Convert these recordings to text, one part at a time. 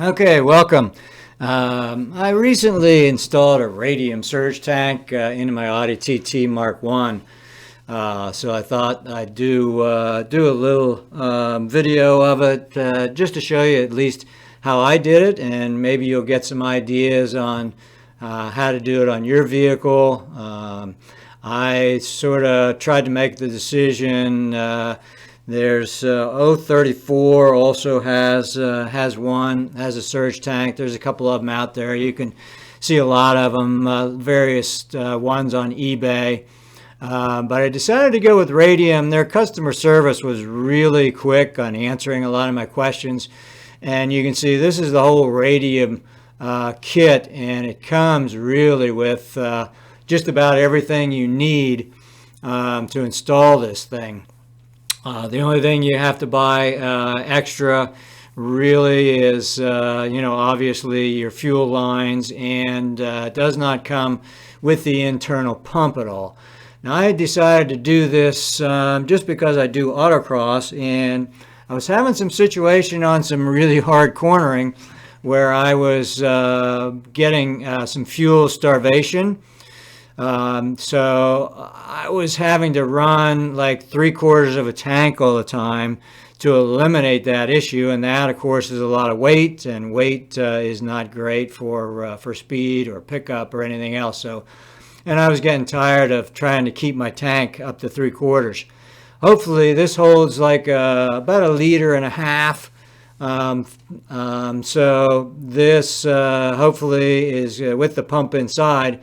Okay, welcome. I recently installed a Radium Surge tank into my Audi TT MK1. So I thought I'd do a little video of it just to show you at least how I did it, and maybe you'll get some ideas on how to do it on your vehicle. I sort of tried to make the decision. There's 034 also has a surge tank. There's a couple of them out there. You can see a lot of them, various ones on eBay. But I decided to go with Radium. Their customer service was really quick on answering a lot of my questions. And you can see this is the whole Radium kit, and it comes really with just about everything you need to install this thing. The only thing you have to buy extra really is, obviously your fuel lines, and it does not come with the internal pump at all. Now, I decided to do this just because I do autocross, and I was having some situation on some really hard cornering where I was getting some fuel starvation. So I was having to run like 3/4 of a tank all the time to eliminate that issue, and that of course is a lot of weight, and weight is not great for speed or pickup or anything else. So, and I was getting tired of trying to keep my tank up to 3/4. Hopefully this holds like about 1.5 liters. So this hopefully is with the pump inside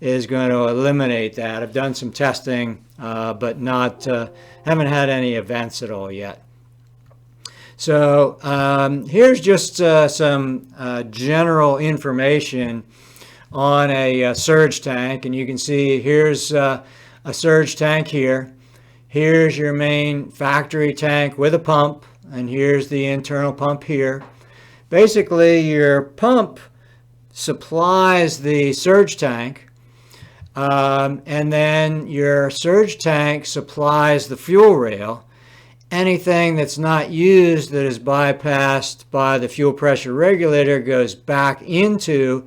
is going to eliminate that. I've done some testing, but haven't had any events at all yet. So here's just some general information on a surge tank, and you can see here's a surge tank here. Here's your main factory tank with a pump, and here's the internal pump here. Basically, your pump supplies the surge tank, and then your surge tank supplies the fuel rail. Anything that's not used that is bypassed by the fuel pressure regulator goes back into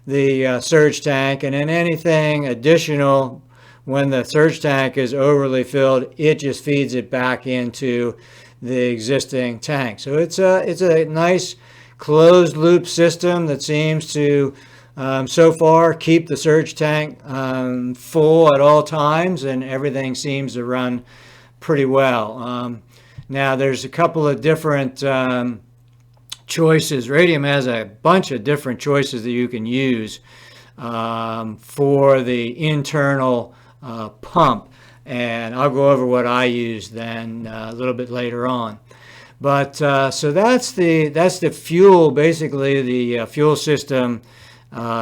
the surge tank, and then anything additional, when the surge tank is overly filled, it just feeds it back into the existing tank. So it's a nice closed loop system that seems to so far keep the surge tank full at all times, and everything seems to run pretty well. Now there's a couple of different choices. Radium has a bunch of different choices that you can use for the internal pump, and I'll go over what I use then a little bit later on. But so that's the fuel, basically the fuel system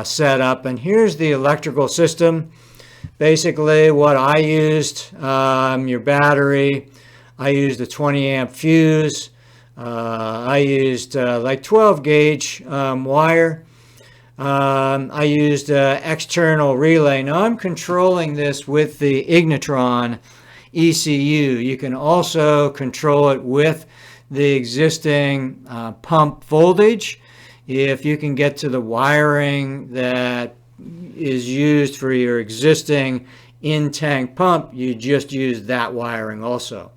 set up, and here's the electrical system. Basically what I used, your battery, I used a 20 amp fuse. I used like 12 gauge wire. I used external relay. Now I'm controlling this with the Ignitron ECU. You can also control it with the existing pump voltage. If you can get to the wiring that is used for your existing in-tank pump, you just use that wiring also.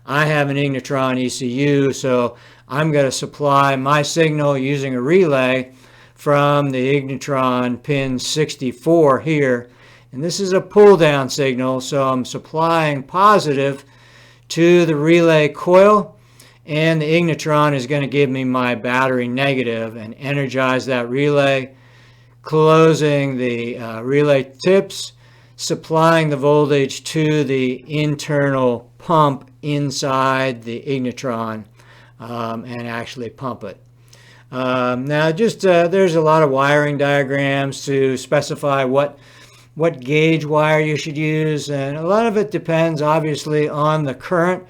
I have an Ignitron ECU, so I'm going to supply my signal using a relay from the Ignitron pin 64 here. And this is a pull-down signal, so I'm supplying positive to the relay coil, and the Ignitron is going to give me my battery negative and energize that relay, closing the relay tips, supplying the voltage to the internal pump inside the Ignitron, and actually pump it. Now just there's a lot of wiring diagrams to specify what gauge wire you should use, and a lot of it depends obviously on the current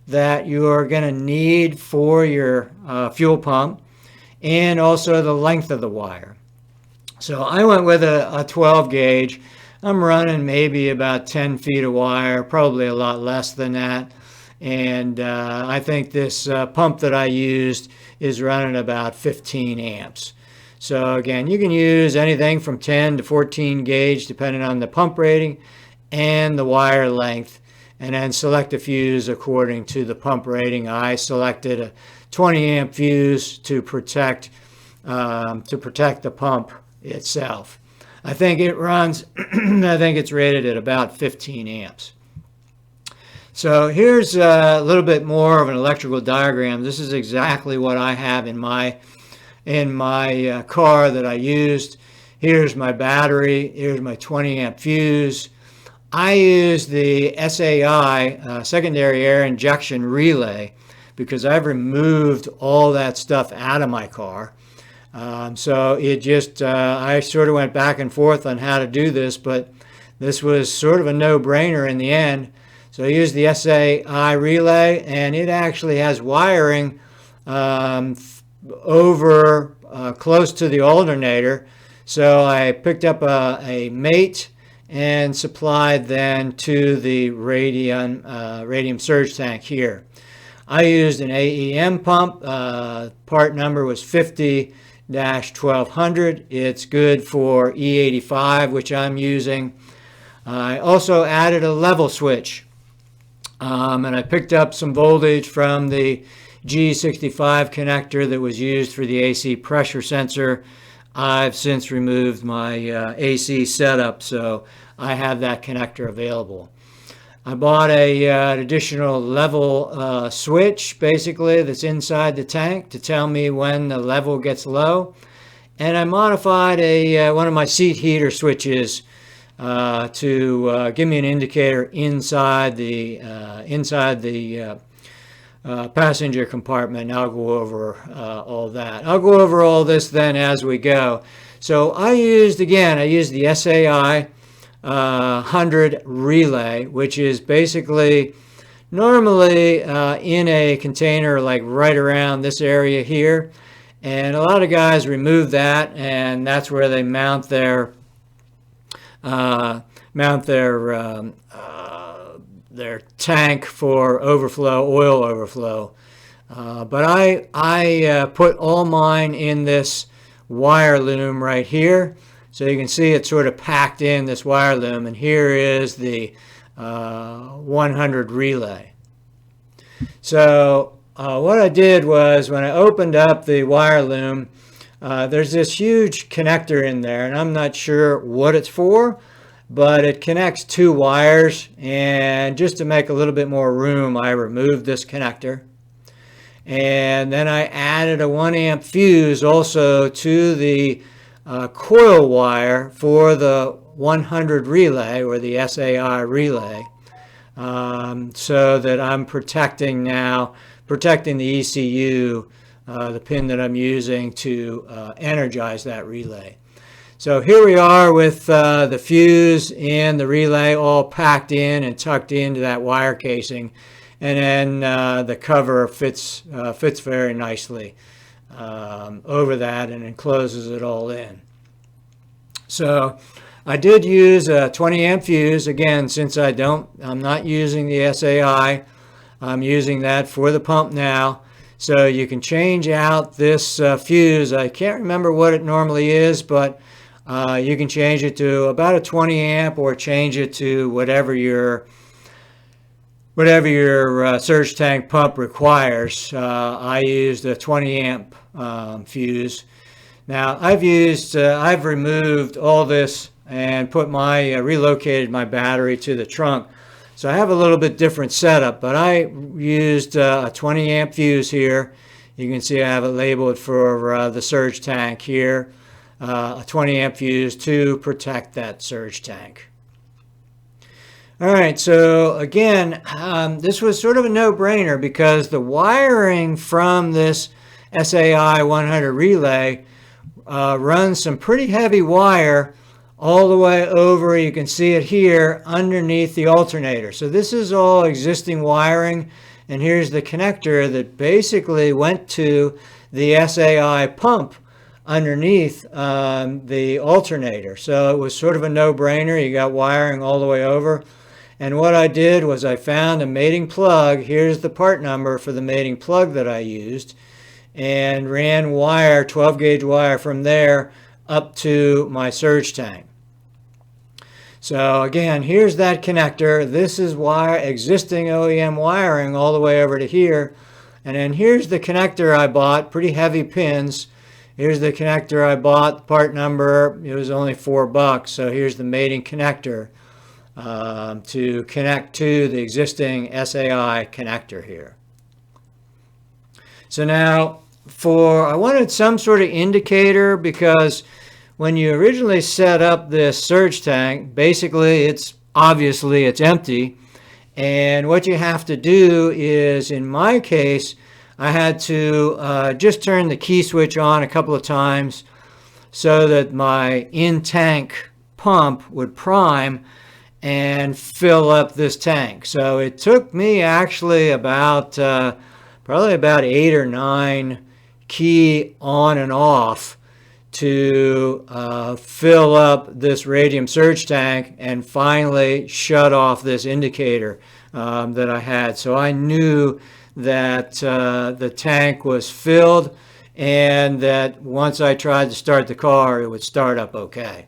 that you are going to need for your fuel pump, and also the length of the wire. So I went with a 12 gauge. I'm running maybe about 10 feet of wire, probably a lot less than that. And I think this pump that I used is running about 15 amps. So again, you can use anything from 10 to 14 gauge depending on the pump rating and the wire length, and then select a fuse according to the pump rating. I selected a 20 amp fuse to protect the pump itself. I think it runs, I think it's rated at about 15 amps. So here's a little bit more of an electrical diagram. This is exactly what I have in my car that I used. Here's my battery. Here's my 20 amp fuse. I use the SAI, secondary air injection relay, because I've removed all that stuff out of my car. So it just, I sort of went back and forth on how to do this, but this was sort of a no-brainer in the end. So I used the SAI relay, and it actually has wiring over close to the alternator. So I picked up a mate and supplied then to the Radium Surge tank here. I used an AEM pump. Part number was 50-1200. It's good for E85, which I'm using. I also added a level switch, and I picked up some voltage from the G65 connector that was used for the AC pressure sensor. I've since removed my AC setup, so I have that connector available. I bought an additional level switch, basically, that's inside the tank to tell me when the level gets low. And I modified one of my seat heater switches to give me an indicator inside the passenger compartment. And I'll go over all that. I'll go over all this then as we go. So I used the SAI 100 relay, which is basically normally in a container like right around this area here, and a lot of guys remove that, and that's where they mount their tank for oil overflow. But I put all mine in this wire loom right here. So you can see it's sort of packed in this wire loom, and here is the 100 relay. So what I did was, when I opened up the wire loom, there's this huge connector in there, and I'm not sure what it's for, but it connects two wires, and just to make a little bit more room, I removed this connector. And then I added a 1 amp fuse also to the coil wire for the 100 relay, or the SAI relay, so that I'm protecting the ECU, the pin that I'm using to energize that relay. So here we are with the fuse and the relay all packed in and tucked into that wire casing, and then the cover fits very nicely over that and encloses it all in. So I did use a 20 amp fuse. Again, since I'm not using the SAI, I'm using that for the pump now. So you can change out this fuse. I can't remember what it normally is, but you can change it to about a 20 amp or change it to whatever your surge tank pump requires. I used a 20 amp fuse. Now I've removed all this and relocated my battery to the trunk. So I have a little bit different setup, but I used a 20 amp fuse here. You can see I have it labeled for the surge tank here. A 20 amp fuse to protect that surge tank. All right, so again, this was sort of a no-brainer, because the wiring from this SAI 100 relay runs some pretty heavy wire all the way over, you can see it here, underneath the alternator. So this is all existing wiring, and here's the connector that basically went to the SAI pump underneath the alternator. So it was sort of a no-brainer. You got wiring all the way over. And what I did was I found a mating plug. Here's the part number for the mating plug that I used, and ran wire, 12 gauge wire from there up to my surge tank. So again, here's that connector. This is wire, existing OEM wiring all the way over to here. And then here's the connector I bought, pretty heavy pins. Here's the connector I bought, part number, it was only $4. So here's the mating connector to connect to the existing SAI connector here. So now I wanted some sort of indicator, because when you originally set up this surge tank, basically it's empty. And what you have to do is, in my case, I had to just turn the key switch on a couple of times so that my in-tank pump would prime and fill up this tank. So it took me actually about probably about 8 or 9 key on and off to fill up this Radium Surge tank and finally shut off this indicator that I had. So I knew that the tank was filled, and that once I tried to start the car, it would start up okay.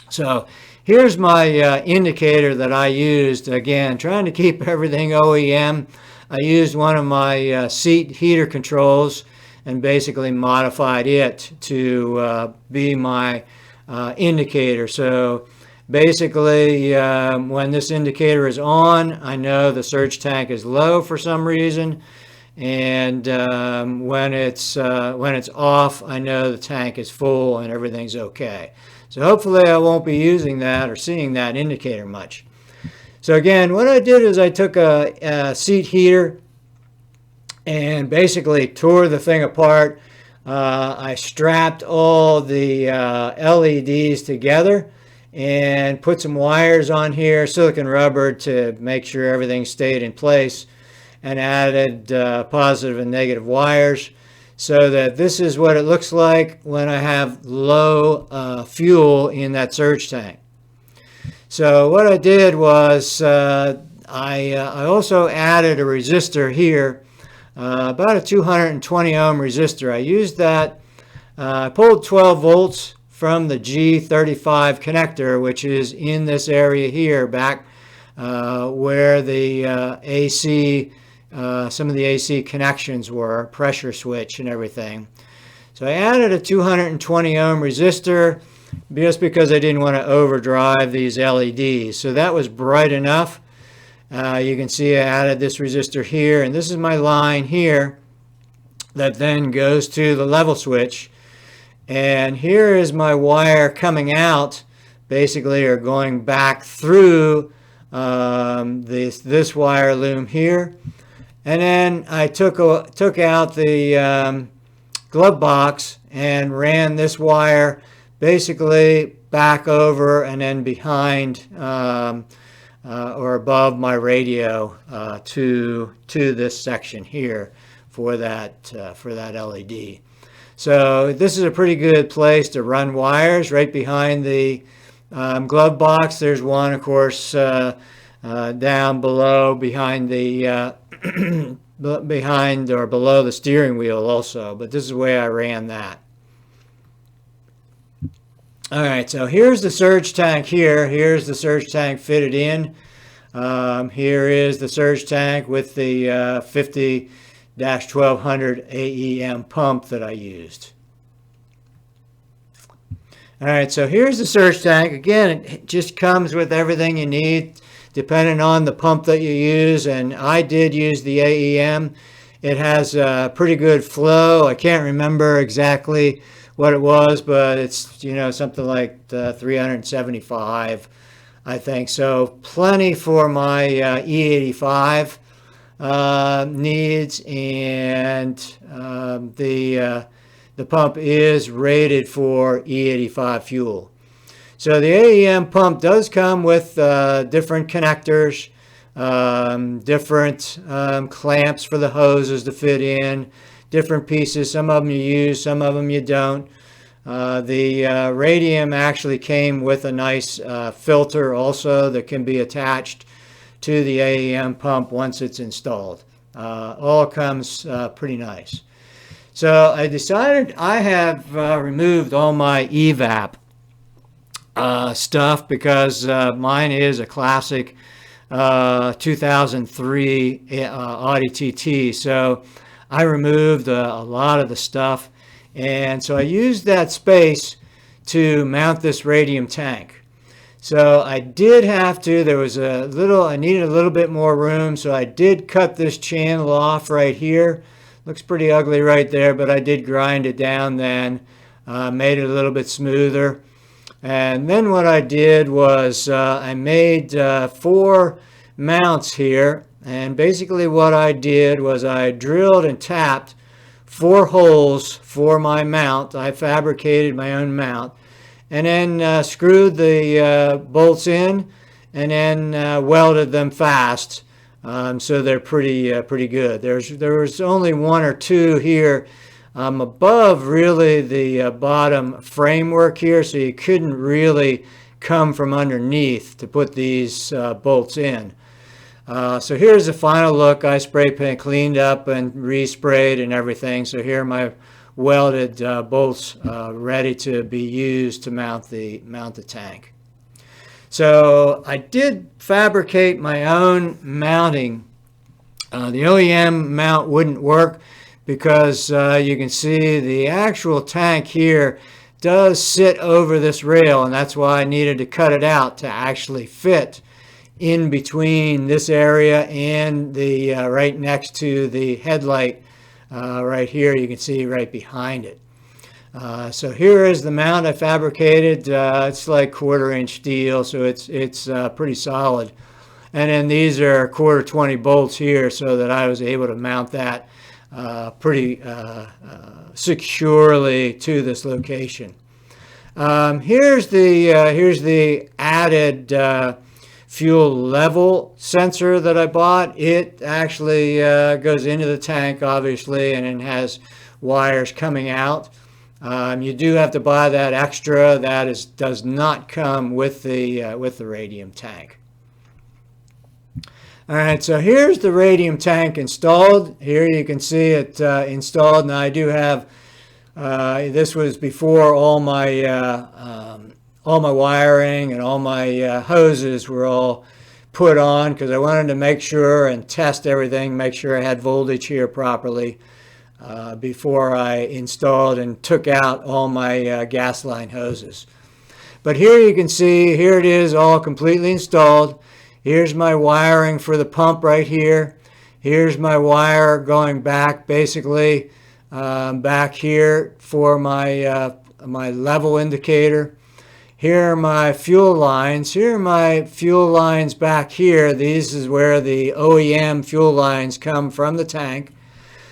So here's my indicator that I used. Again, trying to keep everything OEM. I used one of my seat heater controls and basically modified it to be my indicator. So basically, when this indicator is on, I know the surge tank is low for some reason, and when it's off, I know the tank is full and everything's okay. So hopefully I won't be using that or seeing that indicator much. So again, what I did is I took a seat heater and basically tore the thing apart. I strapped all the LEDs together and put some wires on here, silicone rubber, to make sure everything stayed in place, and added positive and negative wires, so that this is what it looks like when I have low fuel in that surge tank. So what I did was I also added a resistor here, about a 220 ohm resistor. I used that. I pulled 12 volts from the G35 connector, which is in this area here, back where the AC, some of the AC connections were, pressure switch and everything. So I added a 220 ohm resistor just because I didn't want to overdrive these LEDs. So that was bright enough. You can see I added this resistor here, and this is my line here that then goes to the level switch. And here is my wire coming out, basically, or going back through this wire loom here. And then I took out the glove box and ran this wire basically back over and then behind or above my radio to this section here for that LED. So this is a pretty good place to run wires, right behind the glove box. There's one, of course, down below behind the behind or below the steering wheel also, but this is the way I ran that. All right, so here's the surge tank here. Here's the surge tank fitted in. Here is the surge tank with the 50-1200 AEM pump that I used. All right, so here's the surge tank. Again, it just comes with everything you need depending on the pump that you use, and I did use the AEM. It has a pretty good flow. I can't remember exactly what it was, but it's, you know, something like 375, I think. So plenty for my E85 needs, and the pump is rated for E85 fuel. So the AEM pump does come with different connectors, different clamps for the hoses to fit in, different pieces. Some of them you use, some of them you don't. The Radium actually came with a nice filter also that can be attached to the AEM pump once it's installed. All comes pretty nice. So I decided I have removed all my evap stuff because mine is a classic 2003 Audi TT. So I removed a lot of the stuff, and so I used that space to mount this radium tank. So I did have to, I needed a little bit more room, so I did cut this channel off right here. Looks pretty ugly right there, but I did grind it down then, made it a little bit smoother. And then what I did was I made 4 mounts here, and basically what I did was I drilled and tapped 4 holes for my mount. I fabricated my own mount, and then screwed the bolts in, and then welded them fast, so they're pretty good. There was only 1 or 2 here above really the bottom framework here, so you couldn't really come from underneath to put these bolts in. So here's the final look. I spray paint cleaned up and resprayed and everything. So here are my welded bolts ready to be used to mount the tank. So I did fabricate my own mounting. The OEM mount wouldn't work because you can see the actual tank here does sit over this rail, and that's why I needed to cut it out to actually fit in between this area and the right next to the headlight right here. You can see right behind it. So here is the mount I fabricated. It's like 1/4-inch steel, so it's pretty solid. And then these are 1/4-20 bolts here, so that I was able to mount that pretty securely to this location. Here's the added fuel level sensor that I bought. It actually goes into the tank, obviously, and it has wires coming out. You do have to buy that extra. That does not come with the radium tank. All right, so here's the radium tank installed. Here you can see it installed. Now I do have, this was before all my wiring and all my hoses were all put on, because I wanted to make sure and test everything, make sure I had voltage here properly before I installed and took out all my gas line hoses. But here you can see, here it is all completely installed. Here's my wiring for the pump right here. Here's my wire going back, basically back here for my my level indicator. Here are my fuel lines. Here are my fuel lines back here. These is where the OEM fuel lines come from the tank.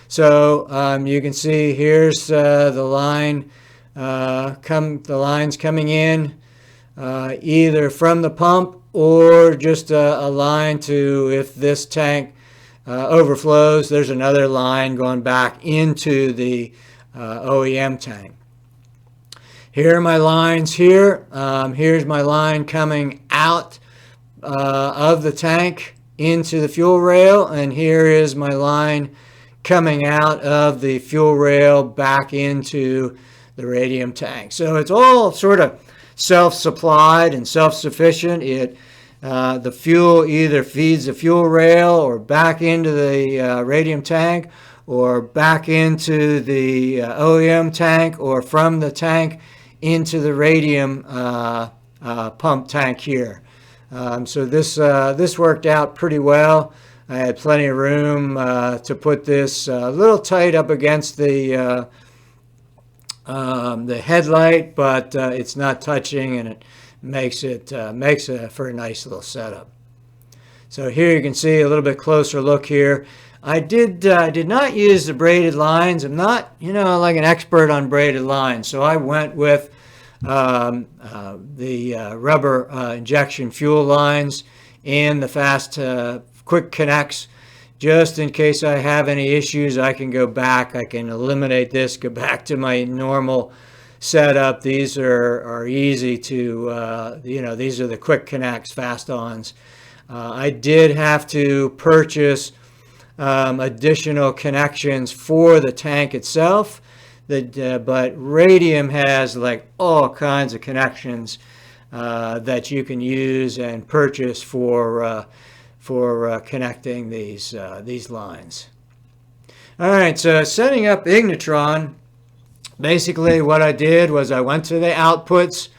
So you can see here's the line, the lines coming in either from the pump or just a line to, if this tank overflows, there's another line going back into the OEM tank. Here are my lines here. Here's my line coming out of the tank into the fuel rail, and here is my line coming out of the fuel rail back into the radium tank. So it's all sort of self-supplied and self-sufficient. The fuel either feeds the fuel rail or back into the radium tank, or back into the OEM tank, or from the tank into the radium pump tank here. So this worked out pretty well. I had plenty of room to put this a little tight up against the headlight, but it's not touching, and it makes it for a nice little setup. So here you can see a little bit closer look here. I did not use the braided lines. I'm not, like an expert on braided lines, so I went with the rubber injection fuel lines and the fast quick connects. Just in case I have any issues, I can go back. I can eliminate this, go back to my normal setup. These are easy to, these are the quick connects, fast ons. I did have to purchase additional connections for the tank itself, but Radium has like all kinds of connections that you can use and purchase for connecting these lines. All right, so setting up Ignitron, basically what I did was I went to the outputs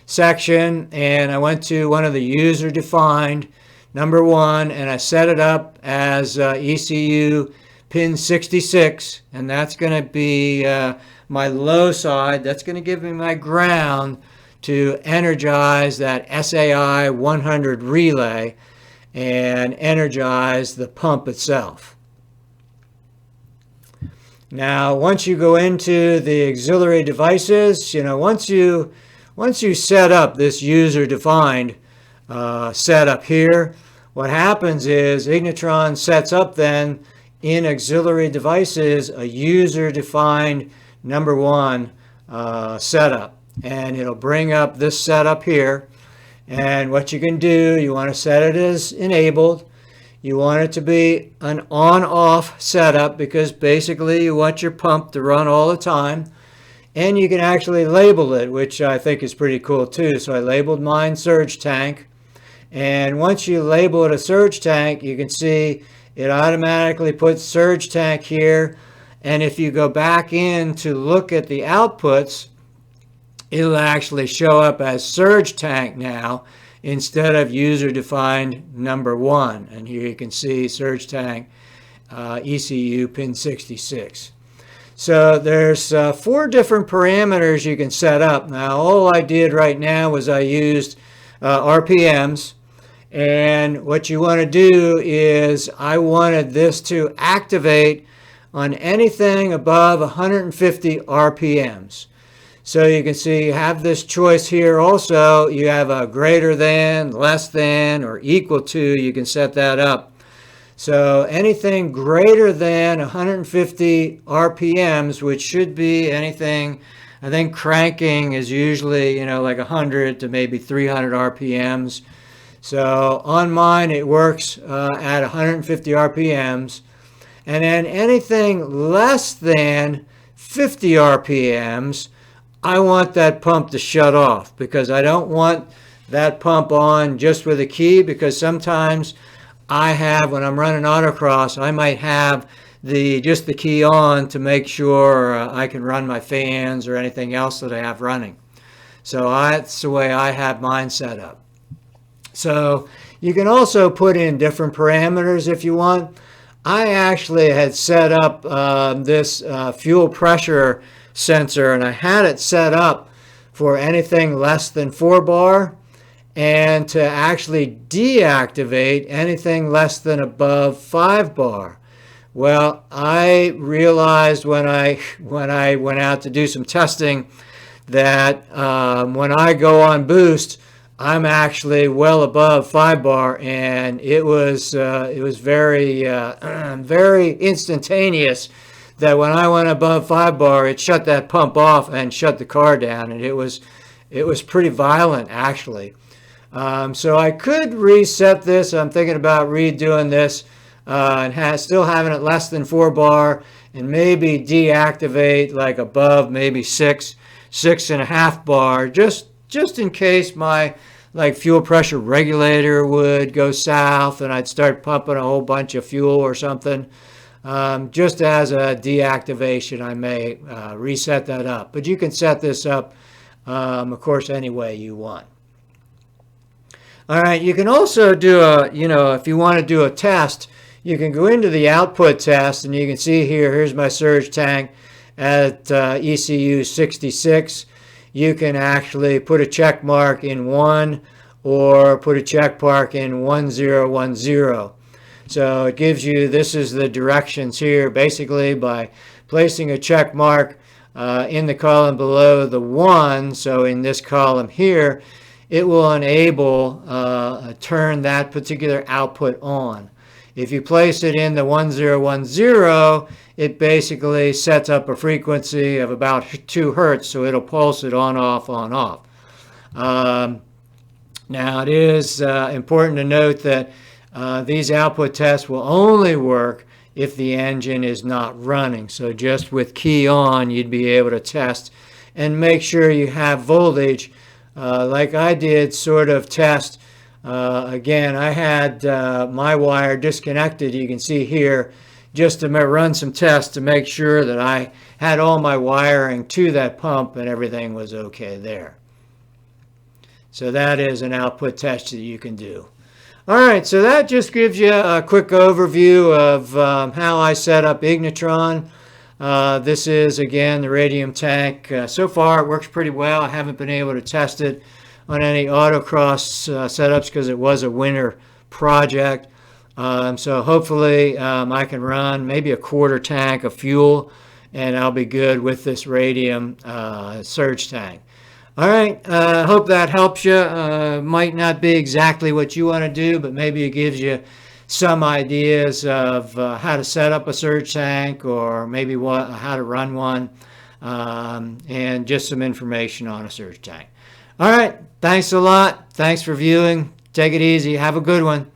section and I went to one of the user defined number 1, and I set it up as ECU pin 66, and that's going to be my low side. That's going to give me my ground to energize that SAI 100 relay and energize the pump itself. Now, once you go into the auxiliary devices, once you set up this user-defined setup here, what happens is Ignitron sets up then in auxiliary devices a user-defined number 1 setup, and it'll bring up this setup here. And what you can do, you want to set it as enabled. You want it to be an on-off setup because basically you want your pump to run all the time. And you can actually label it, which I think is pretty cool too. So I labeled mine surge tank. And once you label it a surge tank, you can see it automatically puts surge tank here. And if you go back in to look at the outputs, it'll actually show up as surge tank now instead of user-defined number 1. And here you can see surge tank ECU pin 66. So there's 4 different parameters you can set up. Now all I did right now was I used RPMs. And what you want to do is I wanted this to activate on anything above 150 RPMs. So you can see you have this choice here also. You have a greater than, less than, or equal to. You can set that up. So anything greater than 150 RPMs, which should be anything, I think cranking is usually, like 100 to maybe 300 RPMs. So on mine, it works at 150 RPMs. And then anything less than 50 RPMs, I want that pump to shut off because I don't want that pump on just with a key, because sometimes I have, when I'm running autocross, I might have just the key on to make sure I can run my fans or anything else that I have running. So that's the way I have mine set up. So you can also put in different parameters if you want. I actually had set up this fuel pressure sensor, and I had it set up for anything less than 4 bar and to actually deactivate anything less than above 5 bar. Well, I realized when I went out to do some testing that when I go on boost, I'm actually well above 5 bar, and it was very very instantaneous that when I went above 5 bar, it shut that pump off and shut the car down, and it was pretty violent actually. So I could reset this. I'm thinking about redoing this and still having it less than 4 bar, and maybe deactivate like above maybe 6.5 bar, just in case my fuel pressure regulator would go south and I'd start pumping a whole bunch of fuel or something. Just as a deactivation, I may reset that up. But you can set this up, of course, any way you want. All right, you can also do if you want to do a test, you can go into the output test, and you can see here's my surge tank at ECU 66. You can actually put a check mark in 1 or put a check mark in 1010. So it gives you, this is the directions here, basically by placing a check mark in the column below the 1. So in this column here, it will enable turn that particular output on. If you place it in the 1010, it basically sets up a frequency of about 2 hertz, so it'll pulse it on, off, on, off. Now, it is important to note that these output tests will only work if the engine is not running. So just with key on, you'd be able to test and make sure you have voltage. Like I did, sort of test. Again, I had my wire disconnected, you can see here, just to run some tests to make sure that I had all my wiring to that pump and everything was okay there. So that is an output test that you can do. All right, so that just gives you a quick overview of how I set up Ignitron. This is, again, the radium tank. So far, it works pretty well. I haven't been able to test it on any autocross setups because it was a winter project. So hopefully I can run maybe a quarter tank of fuel, and I'll be good with this Radium Surge tank. All right, hope that helps you. Might not be exactly what you want to do, but maybe it gives you some ideas of how to set up a surge tank, or maybe how to run one, and just some information on a surge tank. All right, thanks a lot. Thanks for viewing. Take it easy. Have a good one.